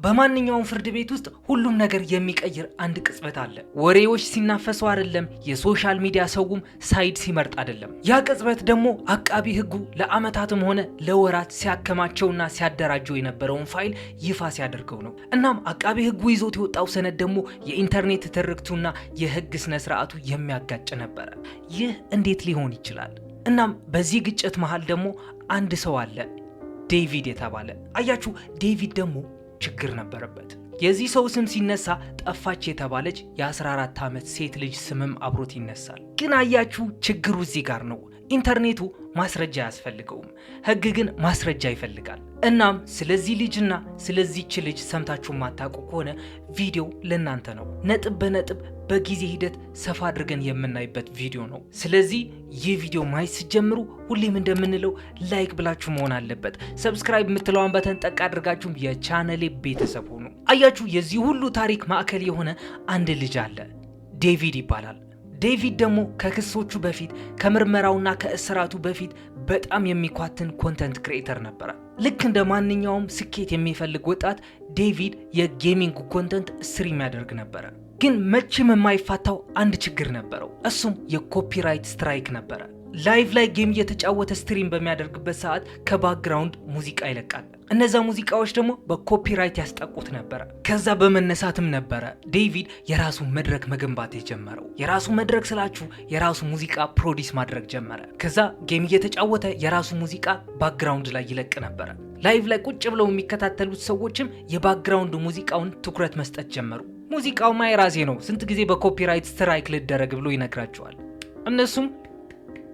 በማንኛውም ፍርድ ቤት ውስጥ ሁሉም ነገር የሚቀይር አንድ ቅጽበት አለ። ወሬዎች ሲናፈሱ አይደለም፣ የሶሻል ሚዲያ ሰውም ሳይድ ሲመርጥ አይደለም። ያ ቅጽበት ደግሞ አቃቢ ህጉ ለአመታትም ሆነ ለወራት ሲያከማቸውና ሲያደራጀው የነበረውን ፋይል ይፋ ሲያደርገው ነው። እናም አቃቢ ህጉ ይዞት የወጣው ሰነድ ደግሞ የኢንተርኔት ትርክቱና የህግ ስነ ስርዓቱ የሚያጋጭ ነበረ። ይህ እንዴት ሊሆን ይችላል? እናም በዚህ ግጭት መሃል ደግሞ አንድ ሰው አለ፣ ዴቪድ የተባለ። አያችሁ፣ ዴቪድ ደግሞ ችግር ነበረበት። የዚህ ሰው ስም ሲነሳ ጠፋች የተባለች የ14 ዓመት ሴት ልጅ ስምም አብሮት ይነሳል። ግን አያችሁ ችግሩ እዚህ ጋር ነው። ኢንተርኔቱ ማስረጃ አያስፈልገውም፣ ህግ ግን ማስረጃ ይፈልጋል። እናም ስለዚህ ልጅና ስለዚህች ልጅ ሰምታችሁ ማታውቁ ከሆነ ቪዲዮ ለእናንተ ነው። ነጥብ በነጥብ በጊዜ ሂደት ሰፋ አድርገን የምናይበት ቪዲዮ ነው። ስለዚህ ይህ ቪዲዮ ማየት ሲጀምሩ ሁሌም እንደምንለው ላይክ ብላችሁ መሆን አለበት። ሰብስክራይብ የምትለዋን በተን ጠቅ አድርጋችሁም የቻነሌ ቤተሰብ ሆኑ። አያችሁ የዚህ ሁሉ ታሪክ ማዕከል የሆነ አንድ ልጅ አለ፣ ዴቪድ ይባላል። ዴቪድ ደግሞ ከክሶቹ በፊት ከምርመራውና ከእስራቱ በፊት በጣም የሚኳትን ኮንተንት ክሪኤተር ነበረ። ልክ እንደ ማንኛውም ስኬት የሚፈልግ ወጣት ዴቪድ የጌሚንግ ኮንተንት ስትሪም ያደርግ ነበረ። ግን መቼም የማይፋታው አንድ ችግር ነበረው። እሱም የኮፒራይት ስትራይክ ነበረ። ላይቭ ላይ ጌም እየተጫወተ ስትሪም በሚያደርግበት ሰዓት ከባክግራውንድ ሙዚቃ ይለቃል። እነዛ ሙዚቃዎች ደግሞ በኮፒራይት ያስጠቁት ነበረ። ከዛ በመነሳትም ነበረ ዴቪድ የራሱ መድረክ መገንባት የጀመረው። የራሱ መድረክ ስላችሁ የራሱ ሙዚቃ ፕሮዲስ ማድረግ ጀመረ። ከዛ ጌም እየተጫወተ የራሱ ሙዚቃ ባክግራውንድ ላይ ይለቅ ነበረ። ላይቭ ላይ ቁጭ ብለው የሚከታተሉት ሰዎችም የባክግራውንድ ሙዚቃውን ትኩረት መስጠት ጀመሩ። ሙዚቃውማ የራሴ ነው፣ ስንት ጊዜ በኮፒራይት ስትራይክ ልደረግ ብሎ ይነግራቸዋል። እነሱም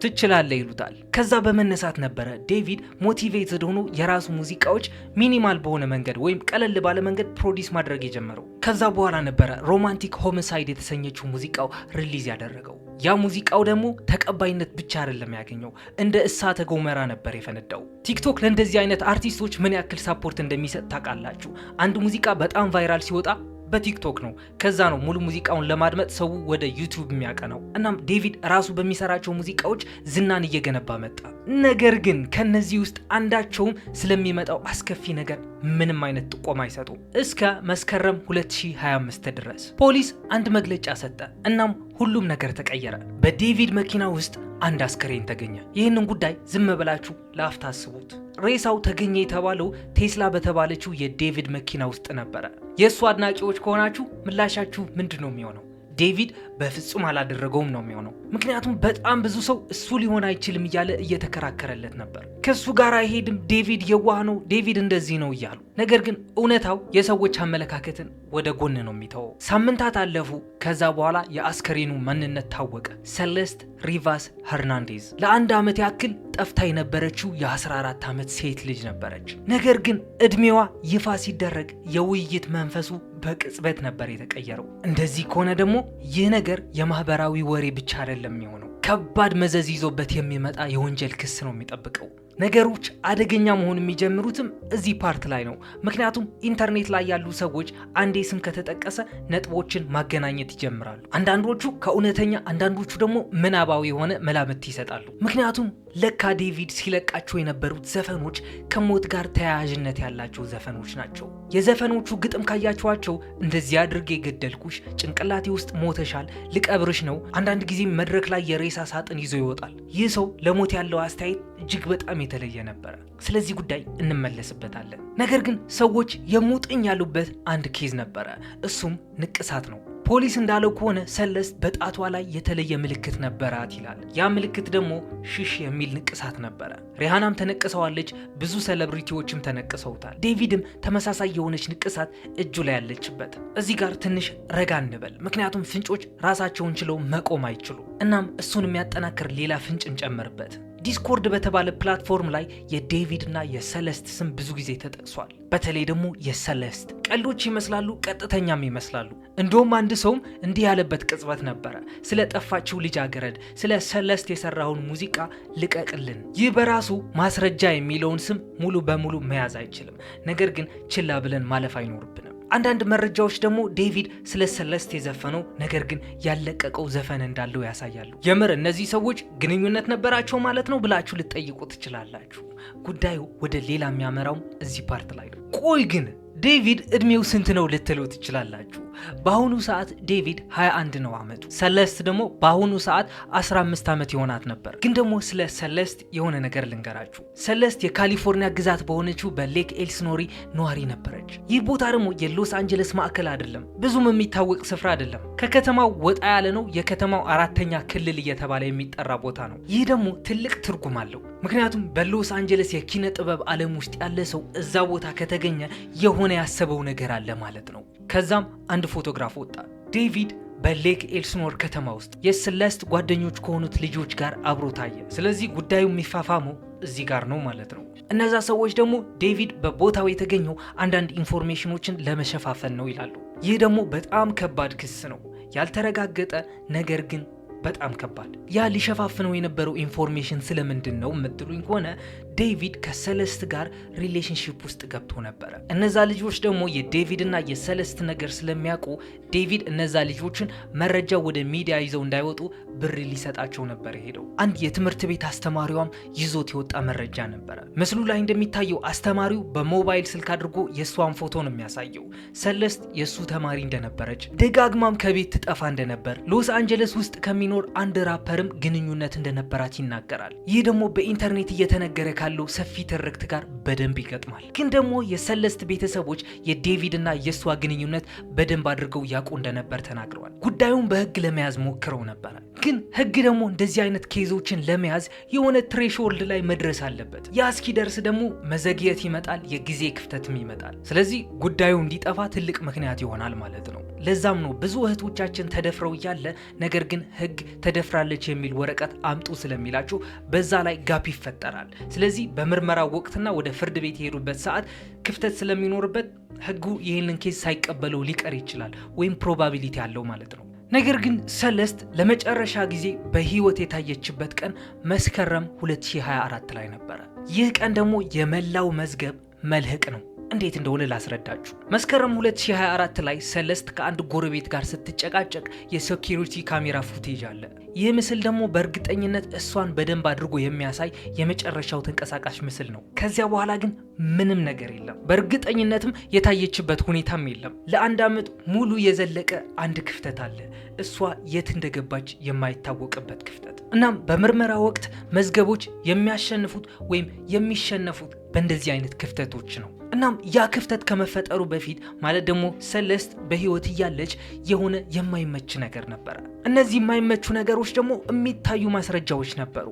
ትችላለህ ይሉታል። ከዛ በመነሳት ነበረ ዴቪድ ሞቲቬትድ ሆኖ የራሱ ሙዚቃዎች ሚኒማል በሆነ መንገድ ወይም ቀለል ባለ መንገድ ፕሮዲስ ማድረግ የጀመረው። ከዛ በኋላ ነበረ ሮማንቲክ ሆሚሳይድ የተሰኘችው ሙዚቃው ሪሊዝ ያደረገው። ያ ሙዚቃው ደግሞ ተቀባይነት ብቻ አይደለም ያገኘው፣ እንደ እሳተ ገሞራ ነበር የፈነዳው። ቲክቶክ ለእንደዚህ አይነት አርቲስቶች ምን ያክል ሳፖርት እንደሚሰጥ ታውቃላችሁ? አንድ ሙዚቃ በጣም ቫይራል ሲወጣ በቲክቶክ ነው። ከዛ ነው ሙሉ ሙዚቃውን ለማድመጥ ሰው ወደ ዩቲዩብ የሚያቀናው። እናም ዴቪድ ራሱ በሚሰራቸው ሙዚቃዎች ዝናን እየገነባ መጣ። ነገር ግን ከነዚህ ውስጥ አንዳቸውም ስለሚመጣው አስከፊ ነገር ምንም አይነት ጥቆማ አይሰጡም። እስከ መስከረም 2025 ድረስ ፖሊስ አንድ መግለጫ ሰጠ። እናም ሁሉም ነገር ተቀየረ። በዴቪድ መኪና ውስጥ አንድ አስከሬን ተገኘ። ይህንን ጉዳይ ዝም ብላችሁ ለአፍታ አስቡት። ሬሳው ተገኘ የተባለው ቴስላ በተባለችው የዴቪድ መኪና ውስጥ ነበረ። የእሱ አድናቂዎች ከሆናችሁ ምላሻችሁ ምንድን ነው የሚሆነው? ዴቪድ በፍጹም አላደረገውም ነው የሚሆነው። ምክንያቱም በጣም ብዙ ሰው እሱ ሊሆን አይችልም እያለ እየተከራከረለት ነበር። ከሱ ጋር አይሄድም፣ ዴቪድ የዋህ ነው፣ ዴቪድ እንደዚህ ነው እያሉ። ነገር ግን እውነታው የሰዎች አመለካከትን ወደ ጎን ነው የሚተወው። ሳምንታት አለፉ። ከዛ በኋላ የአስከሬኑ ማንነት ታወቀ። ሰለስት ሪቫስ ሄርናንዴዝ ለአንድ ዓመት ያክል ጠፍታ የነበረችው የ14 ዓመት ሴት ልጅ ነበረች። ነገር ግን እድሜዋ ይፋ ሲደረግ የውይይት መንፈሱ በቅጽበት ነበር የተቀየረው። እንደዚህ ከሆነ ደግሞ ይህ ነገር የማህበራዊ ወሬ ብቻ አይደለም የሚሆነው፣ ከባድ መዘዝ ይዞበት የሚመጣ የወንጀል ክስ ነው የሚጠብቀው። ነገሮች አደገኛ መሆን የሚጀምሩትም እዚህ ፓርት ላይ ነው። ምክንያቱም ኢንተርኔት ላይ ያሉ ሰዎች አንዴ ስም ከተጠቀሰ ነጥቦችን ማገናኘት ይጀምራሉ። አንዳንዶቹ ከእውነተኛ፣ አንዳንዶቹ ደግሞ ምናባዊ የሆነ መላምት ይሰጣሉ። ምክንያቱም ለካ ዴቪድ ሲለቃቸው የነበሩት ዘፈኖች ከሞት ጋር ተያያዥነት ያላቸው ዘፈኖች ናቸው። የዘፈኖቹ ግጥም ካያችኋቸው እንደዚህ አድርጌ ገደልኩሽ፣ ጭንቅላቴ ውስጥ ሞተሻል፣ ልቀብርሽ ነው። አንዳንድ ጊዜ መድረክ ላይ የሬሳ ሳጥን ይዞ ይወጣል። ይህ ሰው ለሞት ያለው አስተያየት እጅግ በጣም የተለየ ነበረ። ስለዚህ ጉዳይ እንመለስበታለን። ነገር ግን ሰዎች የሙጥኝ ያሉበት አንድ ኬዝ ነበረ። እሱም ንቅሳት ነው። ፖሊስ እንዳለው ከሆነ ሰለስት በጣቷ ላይ የተለየ ምልክት ነበራት ይላል። ያ ምልክት ደግሞ ሽሽ የሚል ንቅሳት ነበረ። ሪሃናም ተነቅሰዋለች፣ ብዙ ሴሌብሪቲዎችም ተነቅሰውታል። ዴቪድም ተመሳሳይ የሆነች ንቅሳት እጁ ላይ ያለችበት። እዚህ ጋር ትንሽ ረጋ እንበል፣ ምክንያቱም ፍንጮች ራሳቸውን ችለው መቆም አይችሉ። እናም እሱን የሚያጠናክር ሌላ ፍንጭ እንጨምርበት። ዲስኮርድ በተባለ ፕላትፎርም ላይ የዴቪድ እና የሰለስት ስም ብዙ ጊዜ ተጠቅሷል። በተለይ ደግሞ የሰለስት ቀልዶች ይመስላሉ፣ ቀጥተኛም ይመስላሉ። እንደውም አንድ ሰውም እንዲህ ያለበት ቅጽበት ነበረ። ስለ ጠፋችው ልጃገረድ ስለ ሰለስት የሰራውን ሙዚቃ ልቀቅልን። ይህ በራሱ ማስረጃ የሚለውን ስም ሙሉ በሙሉ መያዝ አይችልም። ነገር ግን ችላ ብለን ማለፍ አይኖርብንም። አንዳንድ መረጃዎች ደግሞ ዴቪድ ስለ ሰለስት የዘፈነው ነገር ግን ያለቀቀው ዘፈን እንዳለው ያሳያሉ። የምር እነዚህ ሰዎች ግንኙነት ነበራቸው ማለት ነው ብላችሁ ልትጠይቁ ትችላላችሁ። ጉዳዩ ወደ ሌላ የሚያመራው እዚህ ፓርት ላይ ነው። ቆይ ግን ዴቪድ እድሜው ስንት ነው ልትሉ ትችላላችሁ። በአሁኑ ሰዓት ዴቪድ 21 ነው ዓመቱ። ሰለስት ደግሞ በአሁኑ ሰዓት 15 ዓመት ይሆናት ነበር። ግን ደግሞ ስለ ሰለስት የሆነ ነገር ልንገራችሁ። ሰለስት የካሊፎርኒያ ግዛት በሆነችው በሌክ ኤልስኖሪ ነዋሪ ነበረች። ይህ ቦታ ደግሞ የሎስ አንጀለስ ማዕከል አይደለም፣ ብዙም የሚታወቅ ስፍራ አይደለም። ከከተማው ወጣ ያለ ነው። የከተማው 4ኛ ክልል እየተባለ የሚጠራ ቦታ ነው። ይህ ደግሞ ትልቅ ትርጉም አለው። ምክንያቱም በሎስ አንጀለስ የኪነ ጥበብ ዓለም ውስጥ ያለ ሰው እዛ ቦታ ከተገኘ የሆነ ያሰበው ነገር አለ ማለት ነው። ከዛም አንድ ፎቶግራፍ ወጣ። ዴቪድ በሌክ ኤልስኖር ከተማ ውስጥ የሰለስት ጓደኞች ከሆኑት ልጆች ጋር አብሮ ታየ። ስለዚህ ጉዳዩ የሚፋፋመው እዚህ ጋር ነው ማለት ነው። እነዛ ሰዎች ደግሞ ዴቪድ በቦታው የተገኘው አንዳንድ ኢንፎርሜሽኖችን ለመሸፋፈን ነው ይላሉ። ይህ ደግሞ በጣም ከባድ ክስ ነው፣ ያልተረጋገጠ ነገር ግን በጣም ከባድ። ያ ሊሸፋፍነው የነበረው ኢንፎርሜሽን ስለምንድን ነው የምትሉኝ ከሆነ ዴቪድ ከሰለስት ጋር ሪሌሽንሺፕ ውስጥ ገብቶ ነበረ። እነዛ ልጆች ደግሞ የዴቪድ እና የሰለስት ነገር ስለሚያውቁ ዴቪድ እነዛ ልጆችን መረጃ ወደ ሚዲያ ይዘው እንዳይወጡ ብር ሊሰጣቸው ነበር ሄደው። አንድ የትምህርት ቤት አስተማሪዋም ይዞት የወጣ መረጃ ነበረ። ምስሉ ላይ እንደሚታየው አስተማሪው በሞባይል ስልክ አድርጎ የእሷን ፎቶ ነው የሚያሳየው። ሰለስት የእሱ ተማሪ እንደነበረች፣ ደጋግማም ከቤት ትጠፋ እንደነበር፣ ሎስ አንጀለስ ውስጥ ከሚኖር አንድ ራፐርም ግንኙነት እንደነበራት ይናገራል። ይህ ደግሞ በኢንተርኔት እየተነገረ ካለው ሰፊ ትርክት ጋር በደንብ ይገጥማል። ግን ደግሞ የሰለስት ቤተሰቦች የዴቪድ እና የእሷ ግንኙነት በደንብ አድርገው ያውቁ እንደነበር ተናግረዋል። ጉዳዩን በህግ ለመያዝ ሞክረው ነበር። ግን ህግ ደግሞ እንደዚህ አይነት ኬዞችን ለመያዝ የሆነ ትሬሽሆልድ ላይ መድረስ አለበት። ያ እስኪደርስ ደግሞ መዘግየት ይመጣል፣ የጊዜ ክፍተትም ይመጣል። ስለዚህ ጉዳዩ እንዲጠፋ ትልቅ ምክንያት ይሆናል ማለት ነው። ለዛም ነው ብዙ እህቶቻችን ተደፍረው እያለ ነገር ግን ህግ ተደፍራለች የሚል ወረቀት አምጡ ስለሚላቸው በዛ ላይ ጋፕ ይፈጠራል። ስለዚህ በምርመራው ወቅትና ወደ ፍርድ ቤት የሄዱበት ሰዓት ክፍተት ስለሚኖርበት ህጉ ይህንን ኬስ ሳይቀበለው ሊቀር ይችላል፣ ወይም ፕሮባቢሊቲ አለው ማለት ነው። ነገር ግን ሰለስት ለመጨረሻ ጊዜ በህይወት የታየችበት ቀን መስከረም 2024 ላይ ነበረ። ይህ ቀን ደግሞ የመላው መዝገብ መልህቅ ነው። እንዴት እንደሆነ ላስረዳችሁ። መስከረም 2024 ላይ ሰለስት ከአንድ ጎረቤት ጋር ስትጨቃጨቅ የሴኩሪቲ ካሜራ ፉቴጅ አለ። ይህ ምስል ደግሞ በእርግጠኝነት እሷን በደንብ አድርጎ የሚያሳይ የመጨረሻው ተንቀሳቃሽ ምስል ነው። ከዚያ በኋላ ግን ምንም ነገር የለም። በእርግጠኝነትም የታየችበት ሁኔታም የለም። ለአንድ ዓመት ሙሉ የዘለቀ አንድ ክፍተት አለ፣ እሷ የት እንደገባች የማይታወቅበት ክፍተት። እናም በምርመራ ወቅት መዝገቦች የሚያሸንፉት ወይም የሚሸነፉት በእንደዚህ አይነት ክፍተቶች ነው። እናም ያ ክፍተት ከመፈጠሩ በፊት ማለት ደግሞ ሰለስት በህይወት እያለች የሆነ የማይመች ነገር ነበረ። እነዚህ የማይመቹ ነገሮች ደግሞ የሚታዩ ማስረጃዎች ነበሩ።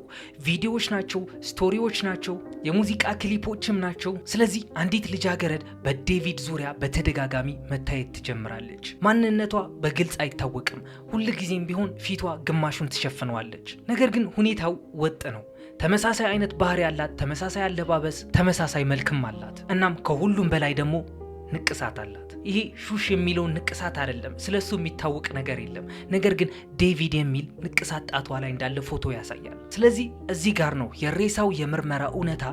ቪዲዮዎች ናቸው፣ ስቶሪዎች ናቸው፣ የሙዚቃ ክሊፖችም ናቸው። ስለዚህ አንዲት ልጃገረድ በዴቪድ ዙሪያ በተደጋጋሚ መታየት ትጀምራለች። ማንነቷ በግልጽ አይታወቅም። ሁልጊዜም ቢሆን ፊቷ ግማሹን ትሸፍነዋለች። ነገር ግን ሁኔታው ወጥ ነው። ተመሳሳይ አይነት ባህሪ ያላት፣ ተመሳሳይ አለባበስ፣ ተመሳሳይ መልክም አላት። እናም ከሁሉም በላይ ደግሞ ንቅሳት አላት። ይሄ ሹሽ የሚለውን ንቅሳት አይደለም፣ ስለሱ የሚታወቅ ነገር የለም። ነገር ግን ዴቪድ የሚል ንቅሳት ጣቷ ላይ እንዳለ ፎቶ ያሳያል። ስለዚህ እዚህ ጋር ነው የሬሳው የምርመራ እውነታ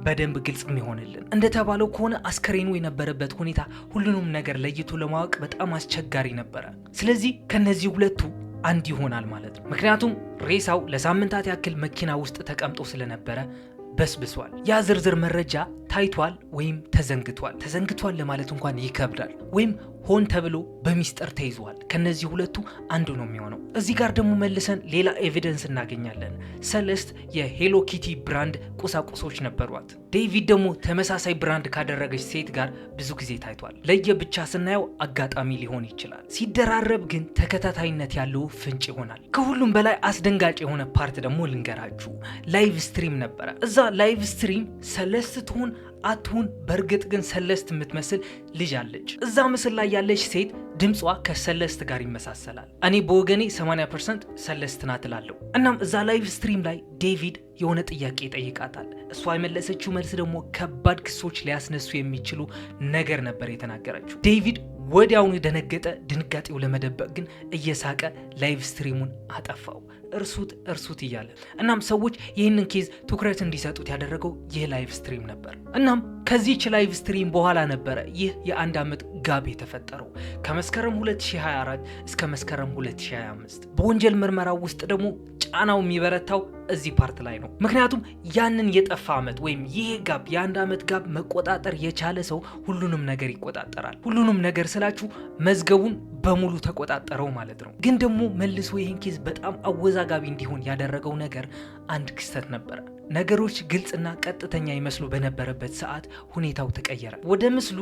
በደንብ ግልጽ የሚሆንልን። እንደተባለው ከሆነ አስከሬኑ የነበረበት ሁኔታ ሁሉንም ነገር ለይቶ ለማወቅ በጣም አስቸጋሪ ነበረ። ስለዚህ ከነዚህ ሁለቱ አንድ ይሆናል ማለት ነው። ምክንያቱም ሬሳው ለሳምንታት ያክል መኪና ውስጥ ተቀምጦ ስለነበረ በስብሷል። ያ ዝርዝር መረጃ ታይቷል ወይም ተዘንግቷል። ተዘንግቷል ለማለት እንኳን ይከብዳል። ወይም ሆን ተብሎ በሚስጥር ተይዟል። ከነዚህ ሁለቱ አንዱ ነው የሚሆነው። እዚህ ጋር ደግሞ መልሰን ሌላ ኤቪደንስ እናገኛለን። ሰለስት የሄሎ ኪቲ ብራንድ ቁሳቁሶች ነበሯት። ዴቪድ ደግሞ ተመሳሳይ ብራንድ ካደረገች ሴት ጋር ብዙ ጊዜ ታይቷል። ለየብቻ ስናየው አጋጣሚ ሊሆን ይችላል። ሲደራረብ ግን ተከታታይነት ያለው ፍንጭ ይሆናል። ከሁሉም በላይ አስደንጋጭ የሆነ ፓርት ደግሞ ልንገራችሁ። ላይቭ ስትሪም ነበረ። እዛ ላይቭ ስትሪም ሰለስት ትሁን አትሁን በእርግጥ ግን ሰለስት የምትመስል ልጅ አለች። እዛ ምስል ላይ ያለች ሴት ድምጿ ከሰለስት ጋር ይመሳሰላል። እኔ በወገኔ 80% ሰለስት ናት እላለሁ። እናም እዛ ላይቭ ስትሪም ላይ ዴቪድ የሆነ ጥያቄ ይጠይቃታል። እሷ የመለሰችው መልስ ደግሞ ከባድ ክሶች ሊያስነሱ የሚችሉ ነገር ነበር የተናገረችው። ዴቪድ ወዲያውኑ ደነገጠ። ድንጋጤው ለመደበቅ ግን እየሳቀ ላይቭ ስትሪሙን አጠፋው። እርሱት እያለ እናም ሰዎች ይህንን ኬዝ ትኩረት እንዲሰጡት ያደረገው ይህ ላይቭ ስትሪም ነበር። እናም ከዚህች ላይቭ ስትሪም በኋላ ነበረ ይህ የአንድ ዓመት ጋብ የተፈጠረው ከመስከረም 2024 እስከ መስከረም 2025። በወንጀል ምርመራው ውስጥ ደግሞ ጫናው የሚበረታው እዚህ ፓርት ላይ ነው። ምክንያቱም ያንን የጠፋ ዓመት ወይም ይሄ ጋብ የ1 ዓመት ጋብ መቆጣጠር የቻለ ሰው ሁሉንም ነገር ይቆጣጠራል። ሁሉንም ነገር ስላችሁ መዝገቡን በሙሉ ተቆጣጠረው ማለት ነው። ግን ደግሞ መልሶ ይህን ኬዝ በጣም አወዛጋቢ እንዲሆን ያደረገው ነገር አንድ ክስተት ነበረ። ነገሮች ግልጽና ቀጥተኛ ይመስሉ በነበረበት ሰዓት ሁኔታው ተቀየረ። ወደ ምስሉ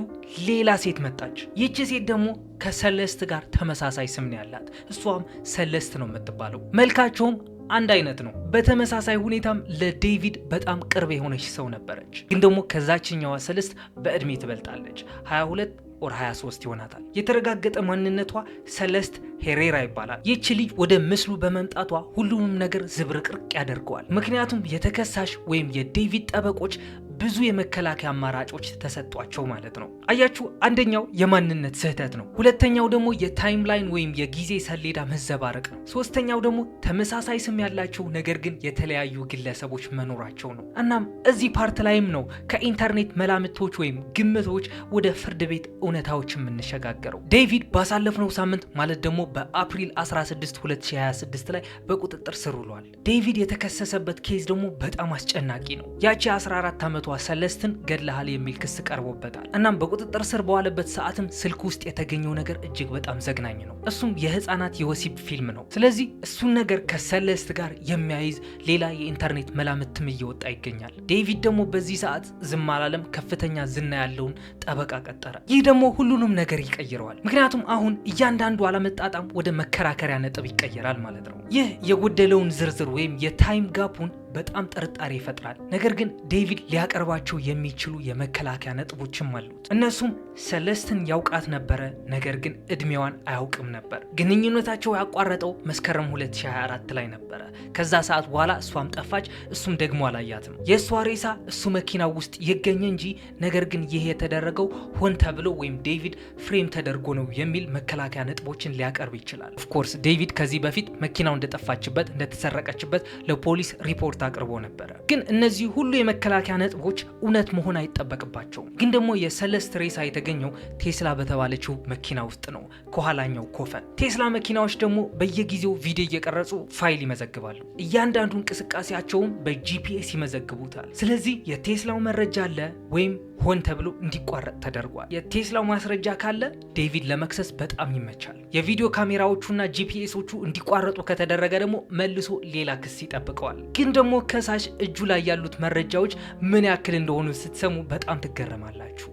ሌላ ሴት መጣች። ይህች ሴት ደግሞ ከሰለስት ጋር ተመሳሳይ ስም ነው ያላት። እሷም ሰለስት ነው የምትባለው። መልካቸውም አንድ አይነት ነው። በተመሳሳይ ሁኔታም ለዴቪድ በጣም ቅርብ የሆነች ሰው ነበረች። ግን ደግሞ ከዛችኛዋ ሰለስት በእድሜ ትበልጣለች። 22 ኦር 23 ይሆናታል። የተረጋገጠ ማንነቷ ሰለስት ሄሬራ ይባላል። ይህች ልጅ ወደ ምስሉ በመምጣቷ ሁሉንም ነገር ዝብርቅርቅ ያደርገዋል። ምክንያቱም የተከሳሽ ወይም የዴቪድ ጠበቆች ብዙ የመከላከያ አማራጮች ተሰጧቸው ማለት ነው። አያችሁ፣ አንደኛው የማንነት ስህተት ነው። ሁለተኛው ደግሞ የታይምላይን ወይም የጊዜ ሰሌዳ መዘባረቅ ነው። ሶስተኛው ደግሞ ተመሳሳይ ስም ያላቸው ነገር ግን የተለያዩ ግለሰቦች መኖራቸው ነው። እናም እዚህ ፓርት ላይም ነው ከኢንተርኔት መላምቶች ወይም ግምቶች ወደ ፍርድ ቤት እውነታዎች የምንሸጋገረው። ዴቪድ ባሳለፍነው ሳምንት ማለት ደግሞ በአፕሪል 16 2026 ላይ በቁጥጥር ስር ውሏል። ዴቪድ የተከሰሰበት ኬዝ ደግሞ በጣም አስጨናቂ ነው። ያቺ 14 ዓመቷ ሰለስትን ገድለሃል የሚል ክስ ቀርቦበታል። እናም በቁጥጥር ስር በዋለበት ሰዓትም ስልክ ውስጥ የተገኘው ነገር እጅግ በጣም ዘግናኝ ነው። እሱም የህፃናት የወሲብ ፊልም ነው። ስለዚህ እሱን ነገር ከሰለስት ጋር የሚያይዝ ሌላ የኢንተርኔት መላምትም እየወጣ ይገኛል። ዴቪድ ደግሞ በዚህ ሰዓት ዝም አላለም። ከፍተኛ ዝና ያለውን ጠበቃ ቀጠረ። ይህ ደግሞ ሁሉንም ነገር ይቀይረዋል። ምክንያቱም አሁን እያንዳንዱ አለመጣጣም ወደ መከራከሪያ ነጥብ ይቀየራል ማለት ነው። ይህ የጎደለውን ዝርዝር ወይም የታይም ጋፑን በጣም ጥርጣሬ ይፈጥራል። ነገር ግን ዴቪድ ሊያቀርባቸው የሚችሉ የመከላከያ ነጥቦችም አሉት። እነሱም ሰለስትን ያውቃት ነበረ፣ ነገር ግን እድሜዋን አያውቅም ነበር። ግንኙነታቸው ያቋረጠው መስከረም 2024 ላይ ነበረ። ከዛ ሰዓት በኋላ እሷም ጠፋች፣ እሱም ደግሞ አላያትም። የእሷ ሬሳ እሱ መኪና ውስጥ ይገኘ እንጂ ነገር ግን ይህ የተደረገው ሆን ተብሎ ወይም ዴቪድ ፍሬም ተደርጎ ነው የሚል መከላከያ ነጥቦችን ሊያቀርብ ይችላል። ኦፍኮርስ ዴቪድ ከዚህ በፊት መኪናው እንደጠፋችበት እንደተሰረቀችበት ለፖሊስ ሪፖርት አቅርቦ ነበረ። ግን እነዚህ ሁሉ የመከላከያ ነጥቦች እውነት መሆን አይጠበቅባቸውም። ግን ደግሞ የሰለስት ሬሳ የተገኘው ቴስላ በተባለችው መኪና ውስጥ ነው፣ ከኋላኛው ኮፈን። ቴስላ መኪናዎች ደግሞ በየጊዜው ቪዲዮ እየቀረጹ ፋይል ይመዘግባሉ። እያንዳንዱ እንቅስቃሴያቸውን በጂፒኤስ ይመዘግቡታል። ስለዚህ የቴስላው መረጃ አለ ወይም ሆን ተብሎ እንዲቋረጥ ተደርጓል። የቴስላው ማስረጃ ካለ ዴቪድ ለመክሰስ በጣም ይመቻል። የቪዲዮ ካሜራዎቹና ጂፒኤሶቹ እንዲቋረጡ ከተደረገ ደግሞ መልሶ ሌላ ክስ ይጠብቀዋል። ግን ደግሞ ከሳሽ እጁ ላይ ያሉት መረጃዎች ምን ያክል እንደሆኑ ስትሰሙ በጣም ትገረማላችሁ።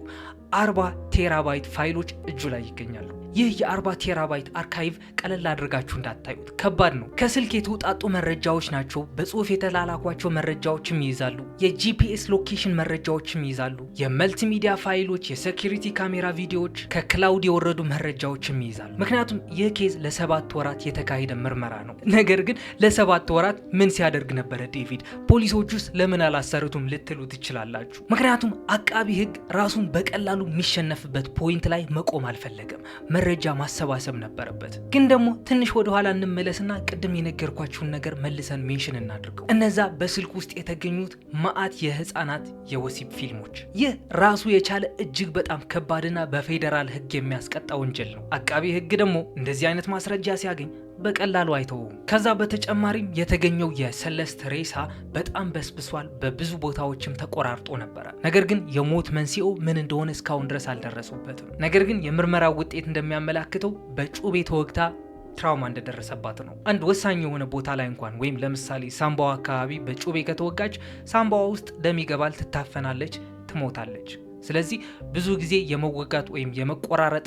40 ቴራባይት ፋይሎች እጁ ላይ ይገኛሉ። ይህ የ40 ቴራባይት አርካይቭ ቀለል አድርጋችሁ እንዳታዩት፣ ከባድ ነው። ከስልክ የተውጣጡ መረጃዎች ናቸው። በጽሁፍ የተላላኳቸው መረጃዎችም ይይዛሉ። የጂፒኤስ ሎኬሽን መረጃዎችም ይይዛሉ። የመልቲሚዲያ ፋይሎች፣ የሴኩሪቲ ካሜራ ቪዲዮዎች፣ ከክላውድ የወረዱ መረጃዎችም ይይዛሉ። ምክንያቱም ይህ ኬዝ ለ7 ወራት የተካሄደ ምርመራ ነው። ነገር ግን ለ7 ወራት ምን ሲያደርግ ነበረ ዴቪድ? ፖሊሶቹስ ለምን አላሰሩትም ልትሉ ትችላላችሁ። ምክንያቱም አቃቢ ህግ ራሱን በቀላሉ የሚሸነፍበት ፖይንት ላይ መቆም አልፈለገም። መረጃ ማሰባሰብ ነበረበት። ግን ደግሞ ትንሽ ወደ ኋላ እንመለስና ቅድም የነገርኳችሁን ነገር መልሰን ሜንሽን እናድርገው። እነዛ በስልክ ውስጥ የተገኙት መዓት የህፃናት የወሲብ ፊልሞች፣ ይህ ራሱ የቻለ እጅግ በጣም ከባድና በፌዴራል ህግ የሚያስቀጣ ወንጀል ነው። አቃቢ ህግ ደግሞ እንደዚህ አይነት ማስረጃ ሲያገኝ በቀላሉ አይተውም። ከዛ በተጨማሪም የተገኘው የሰለስት ሬሳ በጣም በስብሷል። በብዙ ቦታዎችም ተቆራርጦ ነበረ። ነገር ግን የሞት መንስኤው ምን እንደሆነ እስካሁን ድረስ አልደረሱበትም። ነገር ግን የምርመራው ውጤት እንደሚያመላክተው በጩቤ ተወግታ ትራውማ እንደደረሰባት ነው። አንድ ወሳኝ የሆነ ቦታ ላይ እንኳን ወይም ለምሳሌ ሳምባዋ አካባቢ በጩቤ ከተወጋች ሳምባዋ ውስጥ ደም ይገባል፣ ትታፈናለች፣ ትሞታለች። ስለዚህ ብዙ ጊዜ የመወጋት ወይም የመቆራረጥ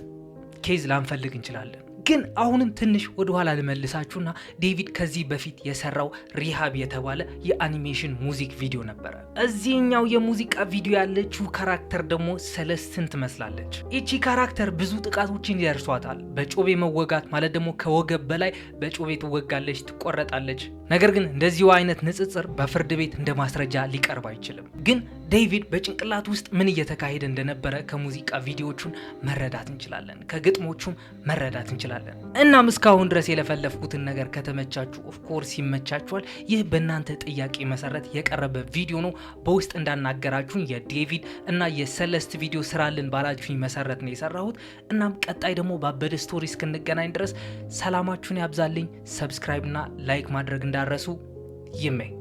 ኬዝ ላንፈልግ እንችላለን። ግን አሁንም ትንሽ ወደ ኋላ ልመልሳችሁና ዴቪድ ከዚህ በፊት የሰራው ሪሃብ የተባለ የአኒሜሽን ሙዚክ ቪዲዮ ነበረ። እዚህኛው የሙዚቃ ቪዲዮ ያለችው ካራክተር ደግሞ ሰለስትን ትመስላለች። ይቺ ካራክተር ብዙ ጥቃቶችን ይደርሷታል። በጮቤ መወጋት ማለት ደግሞ ከወገብ በላይ በጮቤ ትወጋለች፣ ትቆረጣለች። ነገር ግን እንደዚሁ አይነት ንጽጽር በፍርድ ቤት እንደ ማስረጃ ሊቀርብ አይችልም። ግን ዴቪድ በጭንቅላት ውስጥ ምን እየተካሄደ እንደነበረ ከሙዚቃ ቪዲዮቹን መረዳት እንችላለን፣ ከግጥሞቹም መረዳት እንችላለን። እናም እስካሁን ድረስ የለፈለፍኩትን ነገር ከተመቻችሁ ኦፍኮርስ ይመቻችኋል። ይህ በእናንተ ጥያቄ መሰረት የቀረበ ቪዲዮ ነው። በውስጥ እንዳናገራችሁን የዴቪድ እና የሰለስት ቪዲዮ ስራልን ባላችሁኝ መሰረት ነው የሰራሁት። እናም ቀጣይ ደግሞ ባበደ ስቶሪ እስክንገናኝ ድረስ ሰላማችሁን ያብዛልኝ። ሰብስክራይብ እና ላይክ ማድረግ እንዳረሱ ይመኝ